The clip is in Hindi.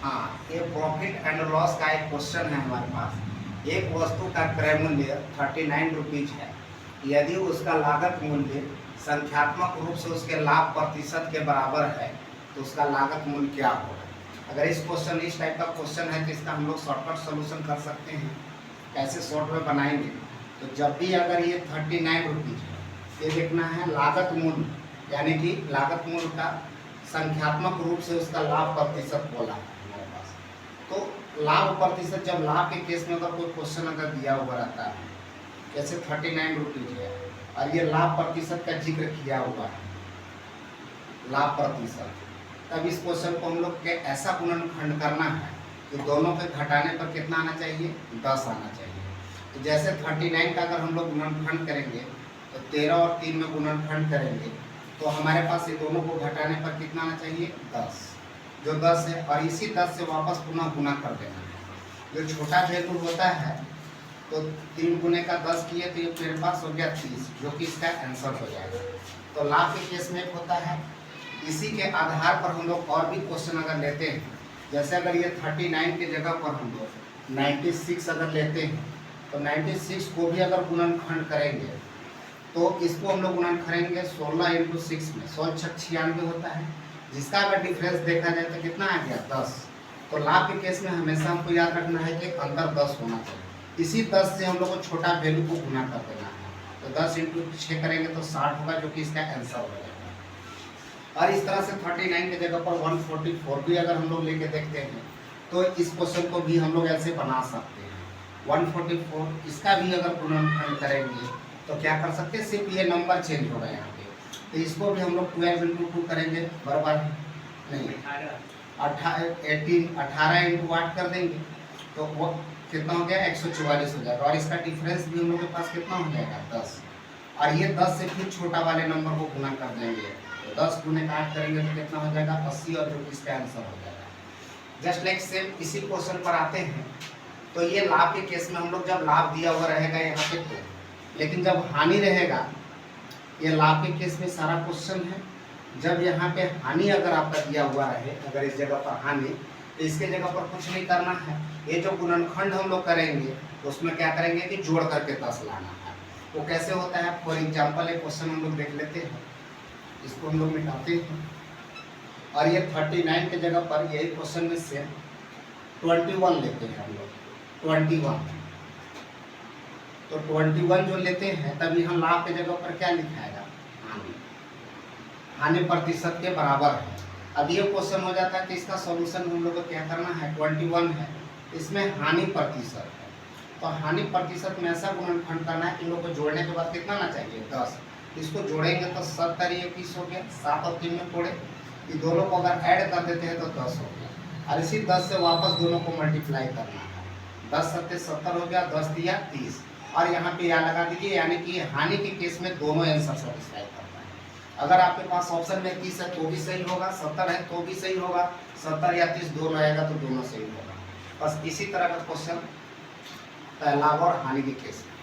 हाँ, ये प्रॉफिट एंड लॉस का एक क्वेश्चन है हमारे पास। एक वस्तु का क्रय मूल्य 39 रुपीज है। यदि उसका लागत मूल्य संख्यात्मक रूप से उसके लाभ प्रतिशत के बराबर है तो उसका लागत मूल्य क्या होगा। अगर इस टाइप का क्वेश्चन है तो इसका हम लोग शॉर्टकट सोल्यूशन कर सकते हैं। कैसे शॉर्ट में बनाएंगे, तो जब भी अगर ये 39 रुपीज है, ये देखना है लागत मूल्य, यानी कि लागत मूल्य का संख्यात्मक रूप से उसका लाभ प्रतिशत बोला है हमारे पास। तो लाभ प्रतिशत, जब लाभ के केस में अगर कोई क्वेश्चन अगर दिया हुआ रहता है, जैसे 39 रुपीज है और ये लाभ प्रतिशत का जिक्र किया हुआ है, लाभ प्रतिशत, तब इस क्वेश्चन को हम लोग के ऐसा गुणनखंड करना है कि दोनों के घटाने पर कितना आना चाहिए, 10 आना चाहिए। तो जैसे 39 का अगर हम लोग गुणनखंड करेंगे तो 13 और 3 में गुणनखंड करेंगे तो हमारे पास ये दोनों को घटाने पर कितना आना चाहिए, 10, जो 10 है। और इसी 10 से वापस पुनः गुना कर देना है। जो छोटा वैल्यू होता है तो 3 गुने का 10 किए तो ये मेरे पास हो गया 30, जो कि इसका आंसर हो जाएगा। तो लाभ के केस में एक होता है। इसी के आधार पर हम लोग और भी क्वेश्चन अगर लेते हैं, जैसे अगर ये 39 के जगह पर हम लोग 96 अगर लेते हैं तो 96 को भी अगर गुणनखंड करेंगे तो इसको हम लोग गुणन करेंगे 16 × 6 में, 16 × 96 होता है, जिसका अगर डिफरेंस देखा जाए तो कितना आ गया, 10। तो लाभ के केस में हमेशा हमको याद रखना है कि अंतर 10 होना चाहिए। इसी 10 से हम लोग को छोटा वैल्यू को गुना कर देना है। तो 10 × 6 करेंगे तो 60 होगा, जो कि इसका आंसर हो जाएगा। और इस तरह से 39 के जगह पर 144 भी अगर हम लोग लेके देखते हैं तो इस क्वेश्चन को भी हम लोग ऐसे बना सकते हैं। 144 इसका भी अगर गुणनखंड करेंगे तो क्या कर सकते हैं, सिर्फ ये नंबर चेंज होगा यहाँ पे। तो इसको भी हम लोग 12 × 2 करेंगे, बराबर नहीं 18 × 8 कर देंगे तो वो कितना हो गया, 144 हो जाएगा। और इसका डिफरेंस भी हम लोग के पास कितना हो जाएगा, 10। और ये 10 से फिर छोटा वाले नंबर को गुना कर देंगे तो 10 × 8 करेंगे तो कितना हो जाएगा, 80, और जो कि इसका आंसर हो जाएगा। जस्ट लाइक सेम इसी क्वेश्चन पर आते हैं। तो ये लाभ के केस में हम लोग जब लाभ दिया हुआ रहेगा यहाँ पे तो, लेकिन जब हानि रहेगा, ये लाभ के केस में सारा क्वेश्चन है। जब यहाँ पे हानि अगर आपका दिया हुआ रहे, अगर इस जगह पर हानि, तो इसके जगह पर कुछ नहीं करना है। ये जो गुणनखंड हम लोग करेंगे तो उसमें क्या करेंगे कि जोड़ करके 10 लाना है। वो कैसे होता है, फॉर एग्जाम्पल एक क्वेश्चन हम लोग देख लेते हैं, इसको हम लोग मिटाते हैं। और ये 39 के जगह पर यही क्वेश्चन में से 21 लेते हैं हम लोग, 21। तो 21 जो लेते हैं तब यहाँ लाभ के जगह पर क्या लिखाएगा, हानि, हानि प्रतिशत के बराबर है। अब ये क्वेश्चन हो जाता है कि इसका सॉल्यूशन हम लोग को क्या करना है, 21 है, इसमें हानि प्रतिशत है। तो हानि प्रतिशत में ऐसा गुणनखंड करना है, इन लोग को जोड़ने के बाद कितना आना चाहिए, 10। इसको जोड़ेंगे तो 70 × 21 हो गया, 7 और 3 में फोड़े, ये दोनों को अगर ऐड कर देते हैं तो 10 हो गया। और इसी 10 से वापस दोनों को मल्टीप्लाई करना है, 10 × 7 = 70 हो गया, 10 दिया 30। और यहाँ पे याद लगा दीजिए, यानी कि हानि के केस में दोनों आंसर सेटिस्फाई करता है। अगर आपके पास ऑप्शन में 30 है तो भी सही होगा, 70 है तो भी सही होगा, 70 या 30 दोनों आएगा तो दोनों सही होगा। बस इसी तरह का क्वेश्चन लाभ और हानि के केस में।